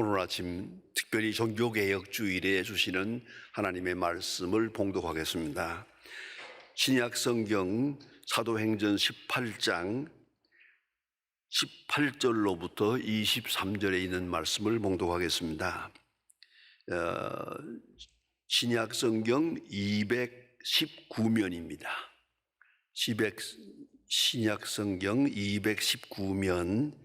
오늘 아침 특별히 종교개혁 주일에 주시는 하나님의 말씀을 봉독하겠습니다. 신약 성경 사도행전 18장 18절로부터 23절에 있는 말씀을 봉독하겠습니다. 신약 성경 219면입니다. 신약 성경 219면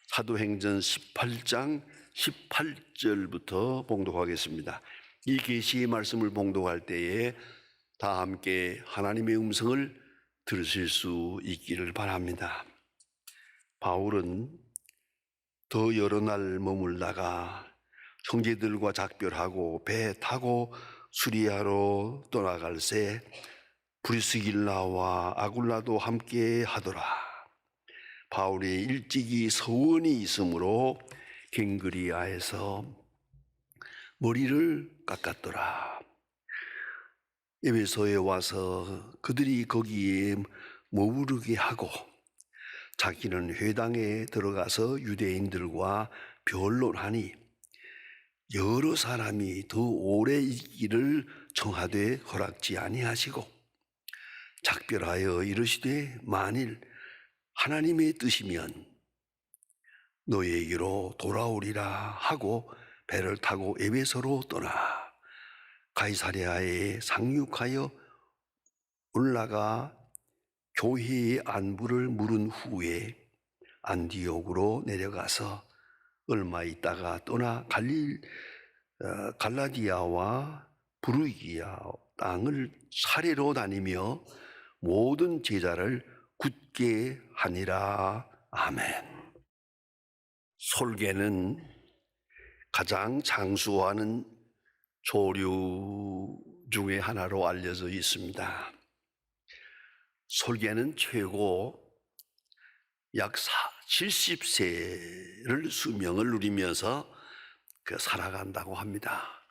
사도행전 18장 18절부터 봉독하겠습니다. 이 계시의 말씀을 봉독할 때에 다 함께 하나님의 음성을 들으실 수 있기를 바랍니다. 바울은 더 여러 날 머물다가 형제들과 작별하고 배 타고 수리아로 떠나갈새 브리스길라와 아굴라도 함께 하더라. 바울이 일찍이 서원이 있으므로 갱그리아에서 머리를 깎았더라. 에베소에 와서 그들이 거기에 머무르게 하고 자기는 회당에 들어가서 유대인들과 변론하니 여러 사람이 더 오래 있기를 청하되 허락지 아니하시고 작별하여 이르시되 만일 하나님의 뜻이면 너희에게로 돌아오리라 하고 배를 타고 에베소로 떠나 가이사랴에 상륙하여 올라가 교회의 안부를 물은 후에 안디옥으로 내려가서 얼마 있다가 떠나 갈라디아와 부르기아 땅을 사례로 다니며 모든 제자를 굳게 하니라. 아멘. 솔개는 가장 장수하는 조류 중에 하나로 알려져 있습니다. 솔개는 최고 약 70세를 수명을 누리면서 살아간다고 합니다.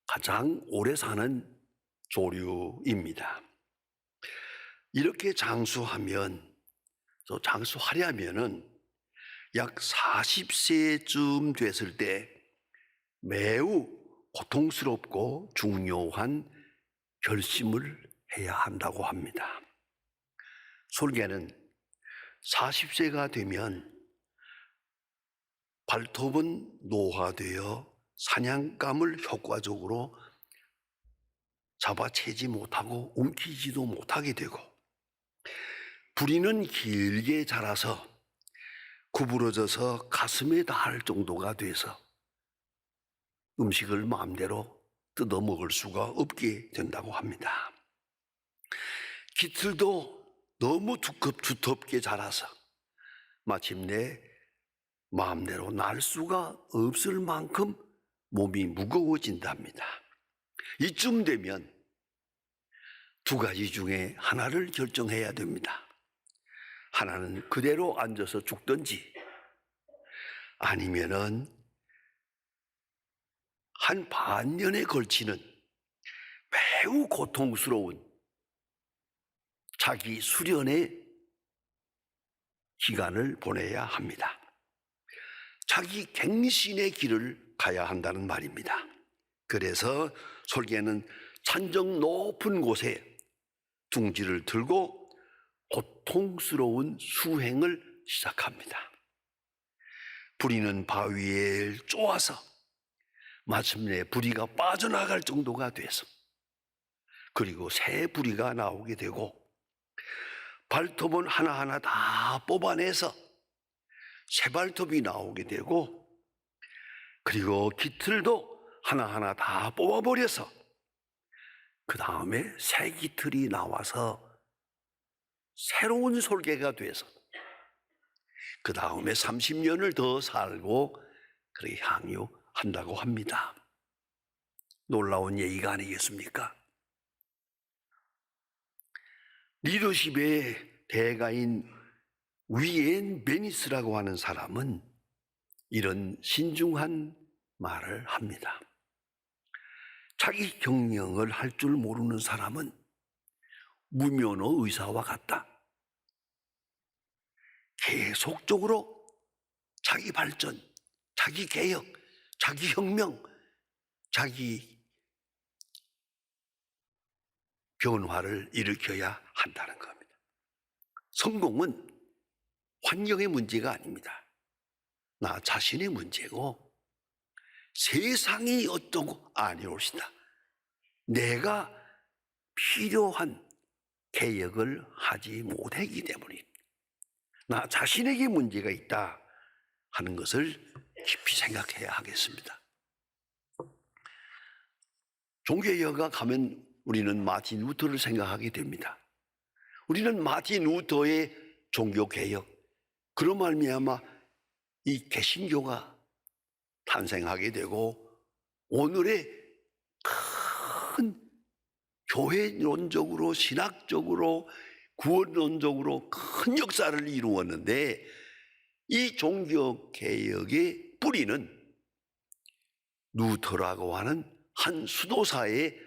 가장 오래 사는 조류입니다. 이렇게 장수하려면은 약 40세쯤 됐을 때 매우 고통스럽고 중요한 결심을 해야 한다고 합니다. 솔개는 40세가 되면 발톱은 노화되어 사냥감을 효과적으로 잡아채지 못하고 움키지도 못하게 되고 부리는 길게 자라서 구부러져서 가슴에 닿을 정도가 돼서 음식을 마음대로 뜯어 먹을 수가 없게 된다고 합니다. 깃털도 너무 두텁게 자라서 마침내 마음대로 날 수가 없을 만큼 몸이 무거워진답니다. 이쯤 되면 두 가지 중에 하나를 결정해야 됩니다. 하나는 그대로 앉아서 죽든지 아니면은 한 반년에 걸치는 매우 고통스러운 자기 수련의 기간을 보내야 합니다. 자기 갱신의 길을 가야 한다는 말입니다. 그래서 솔개는 산정 높은 곳에 둥지를 들고 고통스러운 수행을 시작합니다. 부리는 바위에 쪼아서 마침내 부리가 빠져나갈 정도가 돼서 그리고 새 부리가 나오게 되고 발톱은 하나하나 다 뽑아내서 새 발톱이 나오게 되고 그리고 깃털도 하나하나 다 뽑아버려서 그 다음에 새 깃털이 나와서 새로운 솔개가 돼서 그 다음에 30년을 더 살고 그렇게 향유한다고 합니다. 놀라운 얘기가 아니겠습니까? 리더십의 대가인 위엔 베니스라고 하는 사람은 이런 신중한 말을 합니다. 자기 경영을 할 줄 모르는 사람은 무면허 의사와 같다. 계속적으로 자기 발전, 자기 개혁, 자기 혁명, 자기 변화를 일으켜야 한다는 겁니다. 성공은 환경의 문제가 아닙니다. 나 자신의 문제고 세상이 어떠고 아니올시다. 내가 필요한 개혁을 하지 못하기 때문입니다. 나 자신에게 문제가 있다 하는 것을 깊이 생각해야 하겠습니다. 종교개혁가 가면 우리는 마틴 루터를 생각하게 됩니다. 우리는 마틴 루터의 종교개혁, 그로 말미암아 이 개신교가 탄생하게 되고 오늘의 큰 교회론적으로 신학적으로 구원론적으로 큰 역사를 이루었는데 이 종교개혁의 뿌리는 루터라고 하는 한 수도사의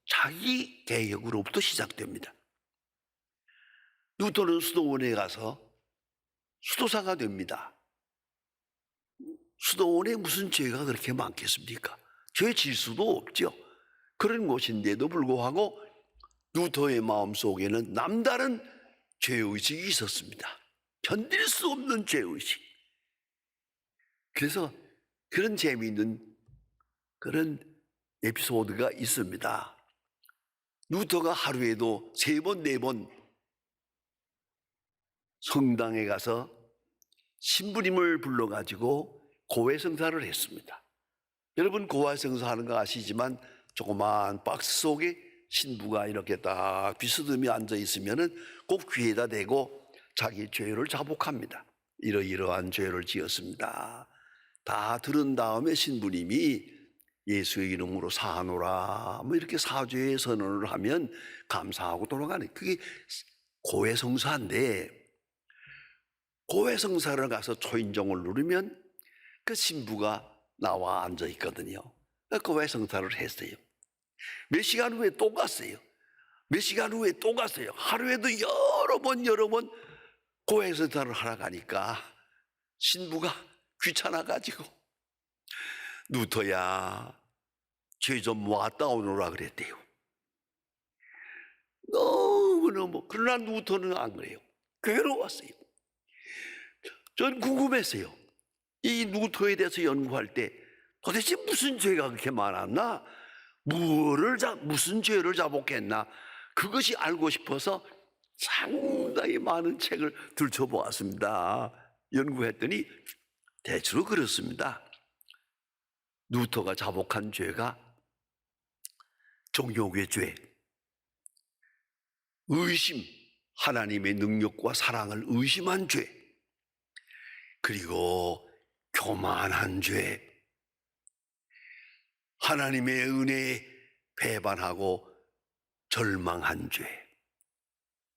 자기 개혁으로부터 시작됩니다. 루터는 수도원에 가서 수도사가 됩니다. 수도원에 무슨 죄가 그렇게 많겠습니까? 죄 질수도 없죠. 그런 곳인데도 불구하고 루터의 마음속에는 남다른 죄의식이 있었습니다. 견딜 수 없는 죄의식. 그래서 그런 재미있는 그런 에피소드가 있습니다. 루터가 하루에도 3번, 4번 성당에 가서 신부님을 불러가지고 고해성사를 했습니다. 여러분 고해성사 하는 거 아시지만 조그만 박스 속에 신부가 이렇게 딱 비스듬히 앉아 있으면은 꼭 귀에다 대고 자기 죄를 자복합니다. 이러이러한 죄를 지었습니다. 다 들은 다음에 신부님이 예수의 이름으로 사하노라 뭐 이렇게 사죄의 선언을 하면 감사하고 돌아가는 그게 고해성사인데 고해성사를 가서 초인종을 누르면 그 신부가 나와 앉아 있거든요. 고해성사를 했어요. 몇 시간 후에 또 갔어요. 몇 시간 후에 또 갔어요. 하루에도 여러 번 고해성사를 하러 가니까 신부가 귀찮아가지고 루터야 죄 좀 왔다 오너라 그랬대요. 너무너무. 그러나 루터는 안 그래요. 괴로웠어요. 전 궁금했어요. 이 루터에 대해서 연구할 때 도대체 무슨 죄가 그렇게 많았나? 무슨 죄를 자복했나? 그것이 알고 싶어서 상당히 많은 책을 들춰보았습니다. 연구했더니 대체로 그렇습니다. 루터가 자복한 죄가 종교의 죄, 의심, 하나님의 능력과 사랑을 의심한 죄, 그리고 교만한 죄, 하나님의 은혜에 배반하고 절망한 죄,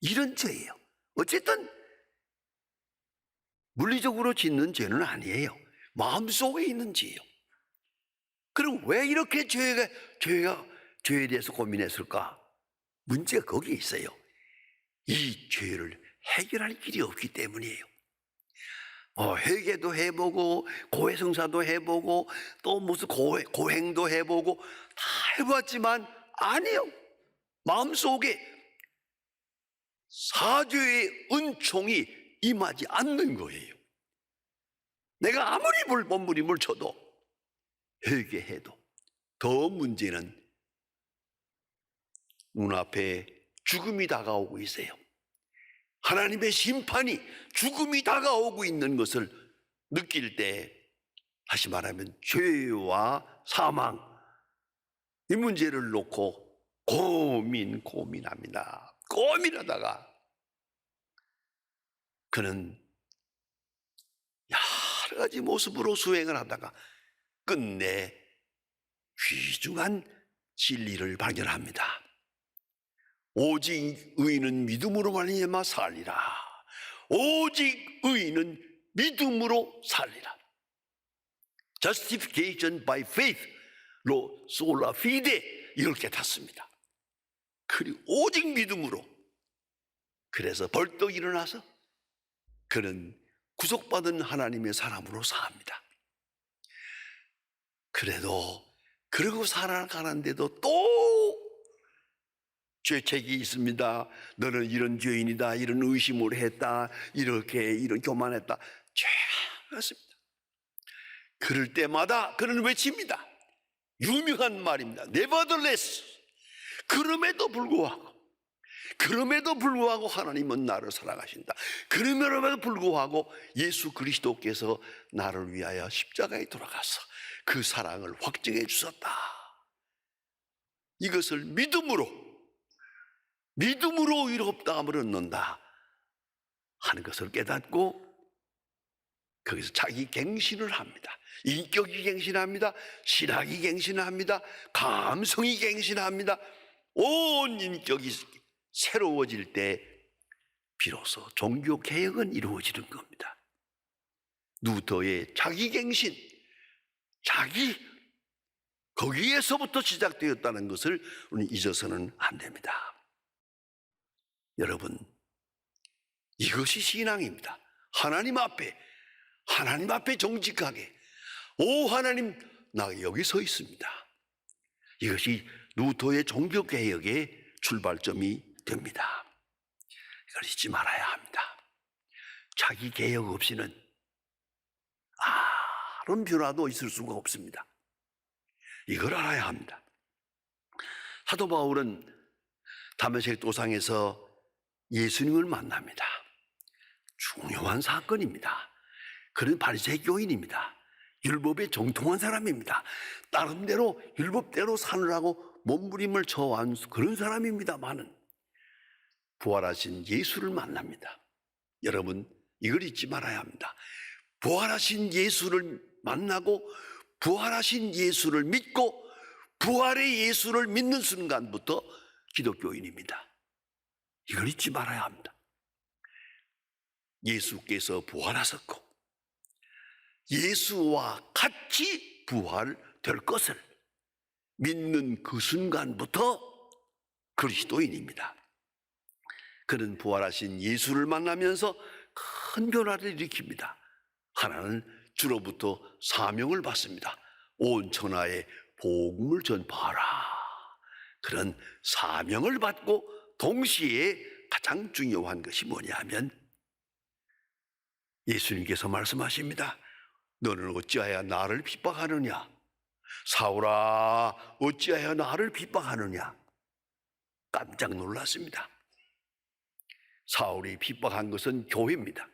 이런 죄예요. 어쨌든 물리적으로 짓는 죄는 아니에요. 마음속에 있는 죄예요. 그럼 왜 이렇게 죄에 대해서 고민했을까? 문제가 거기에 있어요. 이 죄를 해결할 길이 없기 때문이에요. 회개도 해보고 고해성사도 해보고 또 무슨 고행도 해보고 다 해봤지만 아니요. 마음속에 사죄의 은총이 임하지 않는 거예요. 내가 아무리 몸부림을 쳐도 회개해도 더 문제는 눈앞에 죽음이 다가오고 있어요. 하나님의 심판이 죽음이 다가오고 있는 것을 느낄 때 다시 말하면 죄와 사망 이 문제를 놓고 고민합니다. 고민하다가 그는 여러 가지 모습으로 수행을 하다가 끝내 귀중한 진리를 발견합니다. 오직 의인은 믿음으로 말미암아 살리라. 오직 의인은 믿음으로 살리라. Justification by faith, sola fide 이걸 깨닫습니다. 그리고 오직 믿음으로. 그래서 벌떡 일어나서 그는 구속받은 하나님의 사람으로 삽니다. 그래도 그러고 살아가는데도 또 죄책이 있습니다. 너는 이런 죄인이다, 이런 의심을 했다, 이런 교만했다. 죄가 많습니다. 그럴 때마다 그는 외칩니다. 유명한 말입니다. Nevertheless. 그럼에도 불구하고 하나님은 나를 사랑하신다. 그럼에도 불구하고 예수 그리스도께서 나를 위하여 십자가에 돌아가서 그 사랑을 확증해 주셨다. 이것을 믿음으로 의롭다함을 얻는다 하는 것을 깨닫고 거기서 자기 갱신을 합니다. 인격이 갱신합니다. 신학이 갱신합니다. 감성이 갱신합니다. 온 인격이 새로워질 때 비로소 종교개혁은 이루어지는 겁니다. 루터의 자기 갱신, 거기에서부터 시작되었다는 것을 우리 잊어서는 안 됩니다. 여러분, 이것이 신앙입니다. 하나님 앞에 정직하게, 오 하나님, 나 여기 서 있습니다. 이것이 루터의 종교개혁의 출발점이 됩니다. 이걸 잊지 말아야 합니다. 자기 개혁 없이는 아무런 변화도 있을 수가 없습니다. 이걸 알아야 합니다. 사도 바울은 다메섹 도상에서 예수님을 만납니다. 중요한 사건입니다. 그는 바리새인 교인입니다. 율법에 정통한 사람입니다. 나름대로 율법대로 사느라고 몸부림을 쳐온 그런 사람입니다만은 부활하신 예수를 만납니다. 여러분, 이걸 잊지 말아야 합니다. 부활하신 예수를 만나고 부활하신 예수를 믿고 부활의 예수를 믿는 순간부터 기독교인입니다. 이걸 잊지 말아야 합니다. 예수께서 부활하셨고 예수와 같이 부활될 것을 믿는 그 순간부터 그리스도인입니다. 그는 부활하신 예수를 만나면서 큰 변화를 일으킵니다. 하나는 주로부터 사명을 받습니다. 온 천하에 복음을 전파하라. 그런 사명을 받고 동시에 가장 중요한 것이 뭐냐 하면 예수님께서 말씀하십니다. 너는 어찌하여 나를 핍박하느냐? 사울아, 어찌하여 나를 핍박하느냐? 깜짝 놀랐습니다. 사울이 핍박한 것은 교회입니다.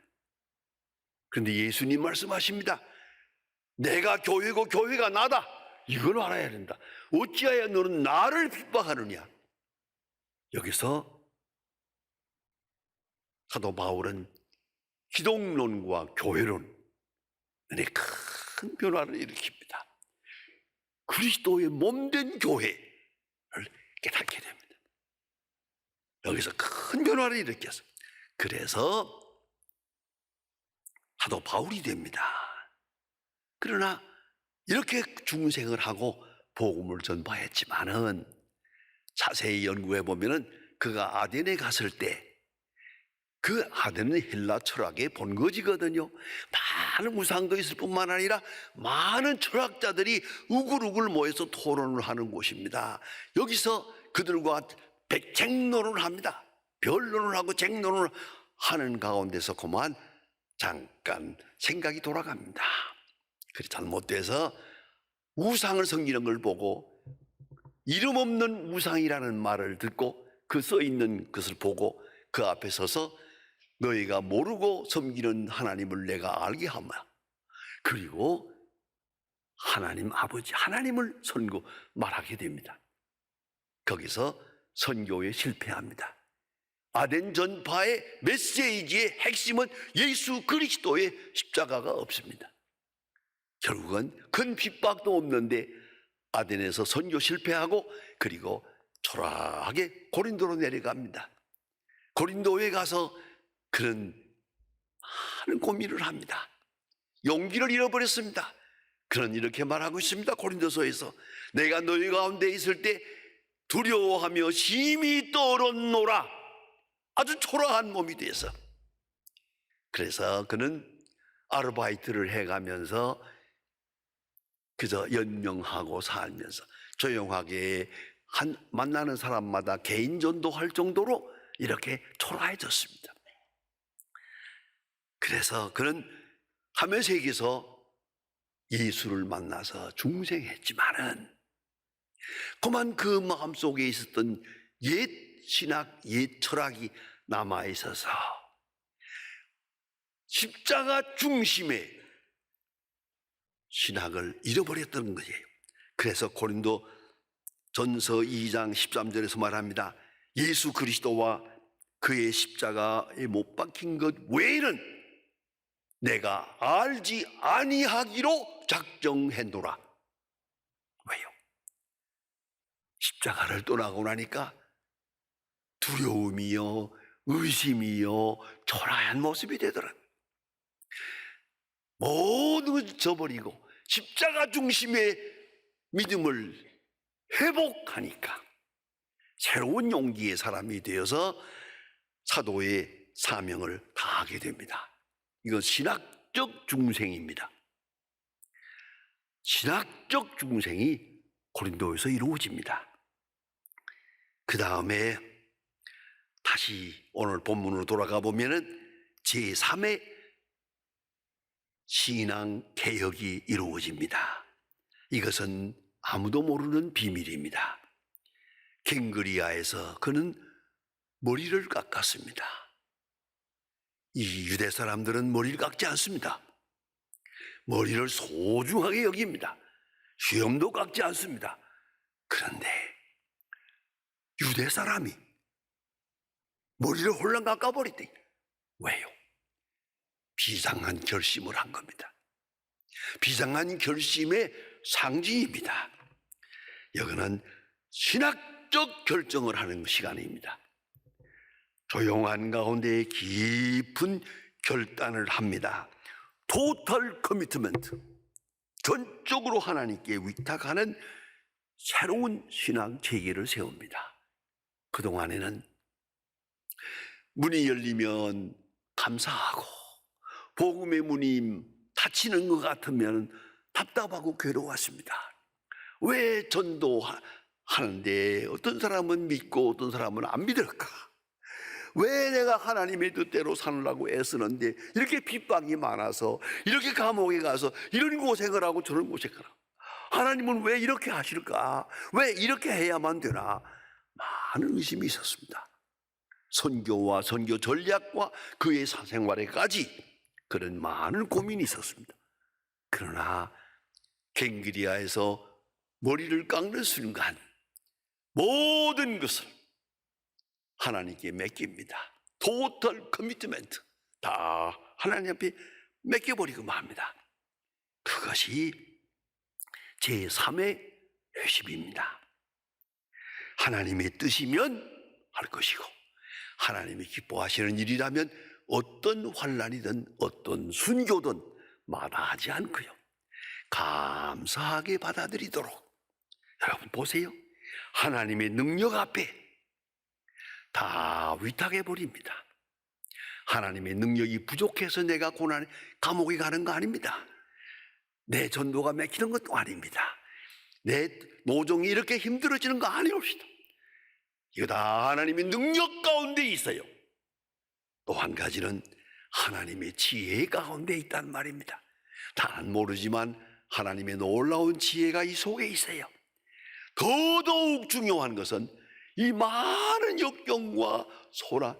그런데 예수님 말씀하십니다. 내가 교회고 교회가 나다. 이걸 알아야 된다. 어찌하여 너는 나를 핍박하느냐? 여기서 사도 바울은 기독론과 교회론에 큰 변화를 일으킵니다. 그리스도의 몸된 교회를 깨닫게 됩니다. 여기서 큰 변화를 일으켰어. 그래서 사도 바울이 됩니다. 그러나 이렇게 중생을 하고 복음을 전파했지만은 자세히 연구해 보면은 그가 아덴에 갔을 때 그 아덴은 헬라 철학의 본거지거든요. 많은 우상도 있을 뿐만 아니라 많은 철학자들이 우글우글 모여서 토론을 하는 곳입니다. 여기서 그들과 백쟁론을 합니다. 변론을 하고 쟁론을 하는 가운데서 그만 잠깐 생각이 돌아갑니다. 그게 잘못돼서 우상을 섬기는 걸 보고 이름 없는 우상이라는 말을 듣고 그 써있는 것을 보고 그 앞에 서서 너희가 모르고 섬기는 하나님을 내가 알게 하마. 그리고 하나님 아버지 하나님을 말하게 됩니다. 거기서 선교에 실패합니다. 아덴 전파의 메시지의 핵심은 예수 그리스도의 십자가가 없습니다. 결국은 큰 핍박도 없는데 아덴에서 선교 실패하고 그리고 초라하게 고린도로 내려갑니다. 고린도에 가서 그런 많은 고민을 합니다. 용기를 잃어버렸습니다. 그는 이렇게 말하고 있습니다. 고린도서에서 내가 너희 가운데 있을 때 두려워하며 심히 떨었노라. 아주 초라한 몸이 돼서. 그래서 그는 아르바이트를 해가면서 그저 연명하고 살면서 조용하게 만나는 사람마다 개인 전도할 정도로 이렇게 초라해졌습니다. 그래서 그는 하멜색에서 예수를 만나서 중생했지만은 그만 그 마음속에 있었던 옛 신학, 옛 철학이 남아있어서 십자가 중심의 신학을 잃어버렸던 거예요. 그래서 고린도 전서 2장 13절에서 말합니다. 예수 그리스도와 그의 십자가에 못 박힌 것 외에는 내가 알지 아니하기로 작정했노라. 왜요? 십자가를 떠나고 나니까 두려움이요, 의심이요, 초라한 모습이 되더라고요. 모든 걸 저버리고 십자가 중심의 믿음을 회복하니까 새로운 용기의 사람이 되어서 사도의 사명을 다하게 됩니다. 이건 신학적 중생입니다. 신학적 중생이 고린도에서 이루어집니다. 그 다음에 다시 오늘 본문으로 돌아가 보면은 제3의 신앙 개혁이 이루어집니다. 이것은 아무도 모르는 비밀입니다. 갱그리아에서 그는 머리를 깎았습니다. 이 유대 사람들은 머리를 깎지 않습니다. 머리를 소중하게 여깁니다. 수염도 깎지 않습니다. 그런데 유대 사람이 머리를 홀랑 깎아버렸대. 왜요? 비상한 결심을 한 겁니다. 비상한 결심의 상징입니다. 여기는 신학적 결정을 하는 시간입니다. 조용한 가운데 깊은 결단을 합니다. 토탈 커미트먼트, 전적으로 하나님께 위탁하는 새로운 신앙 체계를 세웁니다. 그동안에는 문이 열리면 감사하고 복음의 문이 닫히는 것 같으면 답답하고 괴로웠습니다. 왜 전도하는데 어떤 사람은 믿고 어떤 사람은 안 믿을까? 왜 내가 하나님의 뜻대로 사느라고 애쓰는데 이렇게 핍박이 많아서 이렇게 감옥에 가서 이런 고생을 하고 저런 고생을 하고 하나님은 왜 이렇게 하실까? 왜 이렇게 해야만 되나? 많은 의심이 있었습니다. 선교와 선교 전략과 그의 사생활에까지 그런 많은 고민이 있었습니다. 그러나 갱그리아에서 머리를 깎는 순간 모든 것을 하나님께 맡깁니다. 토탈 커미트먼트, 다 하나님 앞에 맡겨버리고 맙니다. 그것이 제3의 회심입니다. 하나님의 뜻이면 할 것이고 하나님이 기뻐하시는 일이라면 어떤 환난이든 어떤 순교든 마다하지 않고요, 감사하게 받아들이도록. 여러분 보세요. 하나님의 능력 앞에 다 위탁해 버립니다. 하나님의 능력이 부족해서 내가 고난에 감옥에 가는 거 아닙니다. 내 전도가 막히는 것도 아닙니다. 내 노정이 이렇게 힘들어지는 거 아니옵시다. 이거 다 하나님의 능력 가운데 있어요. 또 한 가지는 하나님의 지혜 가운데 있단 말입니다. 다는 모르지만 하나님의 놀라운 지혜가 이 속에 있어요. 더더욱 중요한 것은 이 많은 역경과 소란,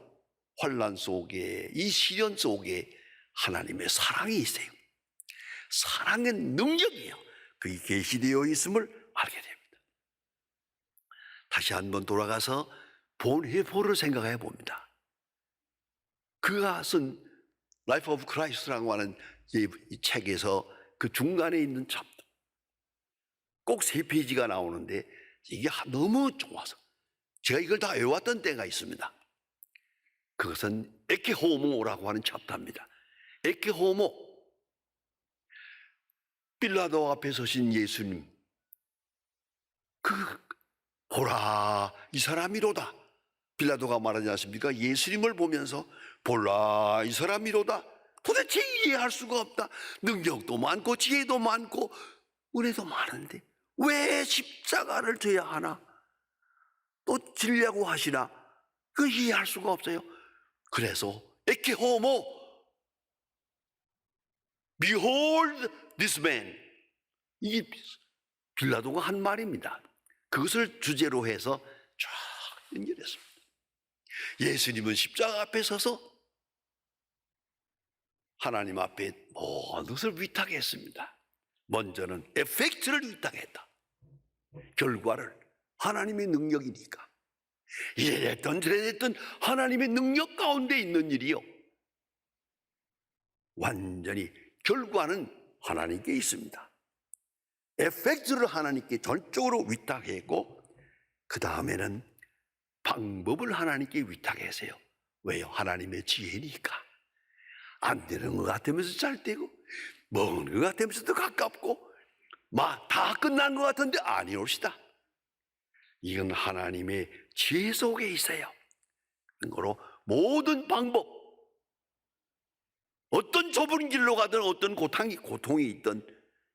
환난 속에, 이 시련 속에 하나님의 사랑이 있어요. 사랑의 능력이요, 그게 계시되어 있음을 알게 됩니다. 다시 한번 돌아가서 본헤포를 생각해 봅니다. 그가 쓴 라이프 오브 크라이스트라고 하는 이 책에서 그 중간에 있는 챕터 꼭 3페이지가 나오는데 이게 너무 좋아서 제가 이걸 다 외웠던 때가 있습니다. 그것은 에케 호모라고 하는 챕터입니다. 에케 호모, 빌라도 앞에 서신 예수님, 보라 이 사람이로다. 빌라도가 말하지 않습니까? 예수님을 보면서 보라 이 사람이로다. 도대체 이해할 수가 없다. 능력도 많고 지혜도 많고 은혜도 많은데 왜 십자가를 져야 하나? 또 지려고 하시나? 그 이해할 수가 없어요. 그래서 에케 호모, behold this man. 이 빌라도가 한 말입니다. 그것을 주제로 해서 쫙 연결했습니다. 예수님은 십자가 앞에 서서 하나님 앞에 모든 것을 위탁했습니다. 먼저는 에펙트를 위탁했다. 결과를. 하나님의 능력이니까. 이래 됐든 저래 됐든 하나님의 능력 가운데 있는 일이요. 완전히 결과는 하나님께 있습니다. 에펙트를 하나님께 전적으로 위탁했고 그 다음에는 방법을 하나님께 위탁했어요. 왜요? 하나님의 지혜니까. 안 되는 것 같으면서 잘 되고 먹는 것 같으면서도 가깝고 막 다 끝난 것 같은데 아니올시다. 이건 하나님의 지혜 속에 있어요. 그러므로 모든 방법, 어떤 좁은 길로 가든 어떤 고통이 있든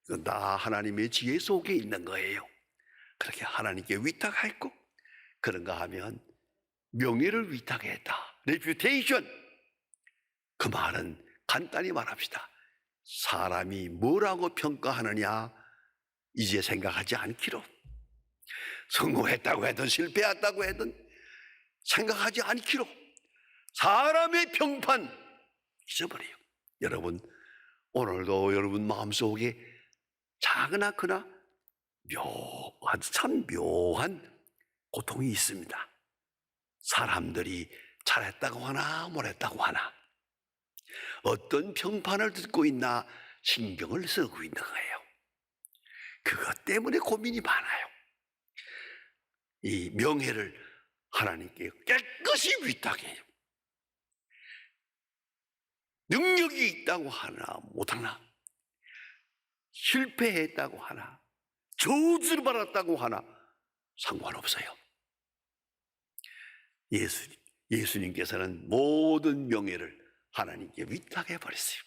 이건 다 하나님의 지혜 속에 있는 거예요. 그렇게 하나님께 위탁했고 그런가 하면 명예를 위탁했다. reputation. 그 말은 간단히 말합시다. 사람이 뭐라고 평가하느냐 이제 생각하지 않기로. 성공했다고 하든 실패했다고 하든 생각하지 않기로. 사람의 평판 잊어버려요. 여러분 오늘도 여러분 마음속에 작으나 크나 참 묘한 고통이 있습니다. 사람들이 잘했다고 하나 못했다고 하나 어떤 평판을 듣고 있나 신경을 쓰고 있는 거예요. 그것 때문에 고민이 많아요. 이 명예를 하나님께 깨끗이 위탁해요. 능력이 있다고 하나 못하나 실패했다고 하나 저주를 받았다고 하나 상관없어요. 예수님께서는 모든 명예를 하나님께 위탁해 버렸어요.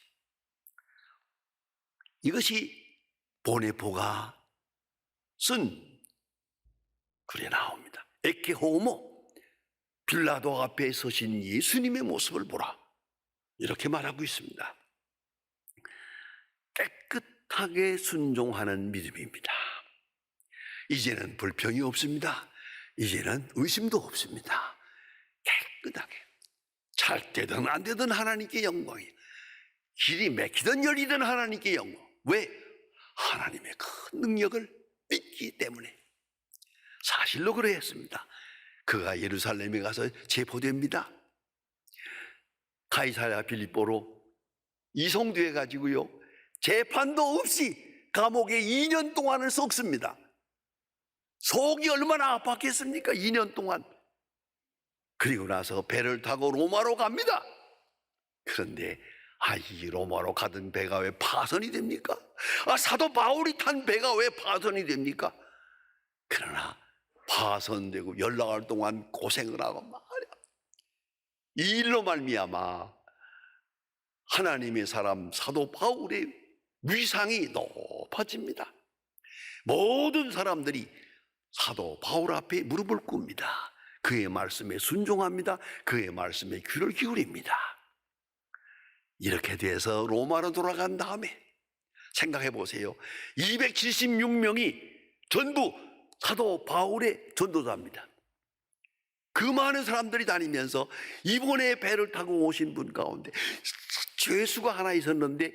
이것이 보네포가 쓴 글에 나옵니다. 에케 호모, 빌라도 앞에 서신 예수님의 모습을 보라. 이렇게 말하고 있습니다. 깨끗하게 순종하는 믿음입니다. 이제는 불평이 없습니다. 이제는 의심도 없습니다. 깨끗하게 잘 되든 안 되든 하나님께 영광이에요. 길이 막히든 열리든 하나님께 영광. 왜? 하나님의 큰 능력을 믿기 때문에. 사실로 그러했습니다. 그가 예루살렘에 가서 체포됩니다. 가이사랴 빌립보로 이송돼 가지고요 재판도 없이 감옥에 2년 동안을 썩습니다. 속이 얼마나 아팠겠습니까? 2년 동안. 그리고 나서 배를 타고 로마로 갑니다. 그런데 이 로마로 가던 배가 왜 파손이 됩니까? 사도 바울이 탄 배가 왜 파손이 됩니까? 그러나 파손되고 연락할 동안 고생을 하고 말이야. 이 일로 말미암아 하나님의 사람 사도 바울의 위상이 높아집니다. 모든 사람들이 사도 바울 앞에 무릎을 꿇습니다. 그의 말씀에 순종합니다. 그의 말씀에 귀를 기울입니다. 이렇게 돼서 로마로 돌아간 다음에 생각해 보세요. 276명이 전부 사도 바울의 전도자입니다. 그 많은 사람들이 다니면서 이번에 배를 타고 오신 분 가운데 죄수가 하나 있었는데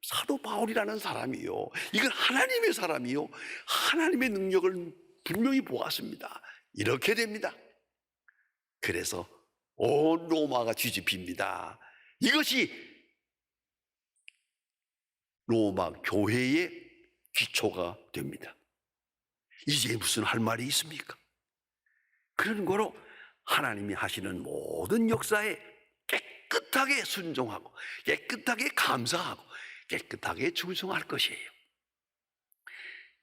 사도 바울이라는 사람이요. 이건 하나님의 사람이요. 하나님의 능력을 분명히 보았습니다. 이렇게 됩니다. 그래서 온 로마가 뒤집힙니다. 이것이 로마 교회의 기초가 됩니다. 이제 무슨 할 말이 있습니까? 그런 거로 하나님이 하시는 모든 역사에 깨끗하게 순종하고 깨끗하게 감사하고 깨끗하게 충성할 것이에요.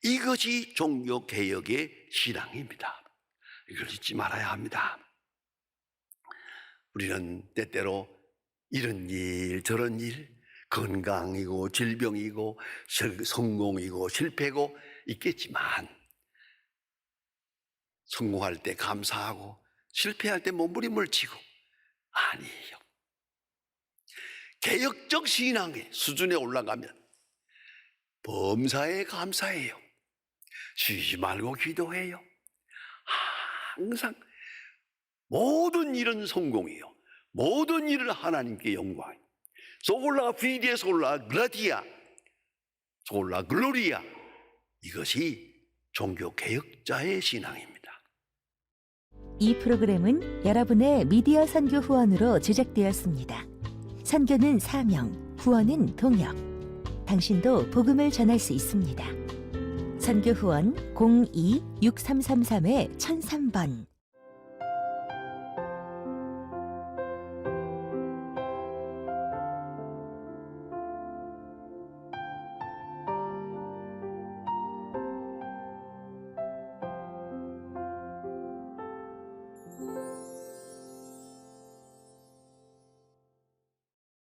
이것이 종교개혁의 신앙입니다. 이걸 잊지 말아야 합니다. 우리는 때때로 이런 일 저런 일 건강이고 질병이고 성공이고 실패고 있겠지만 성공할 때 감사하고 실패할 때 몸부림을 치고 아니에요. 개혁적 신앙의 수준에 올라가면 범사에 감사해요. 쉬지 말고 기도해요. 항상 모든 일은 성공이요. 모든 일은 하나님께 영광. 소골라 피디에 소골라 그라티아, 소골라 글로리아. 이것이 종교 개혁자의 신앙입니다. 이 프로그램은 여러분의 미디어 선교 후원으로 제작되었습니다. 선교는 사명, 후원은 동역. 당신도 복음을 전할 수 있습니다. 선교 후원 02-6333-1003번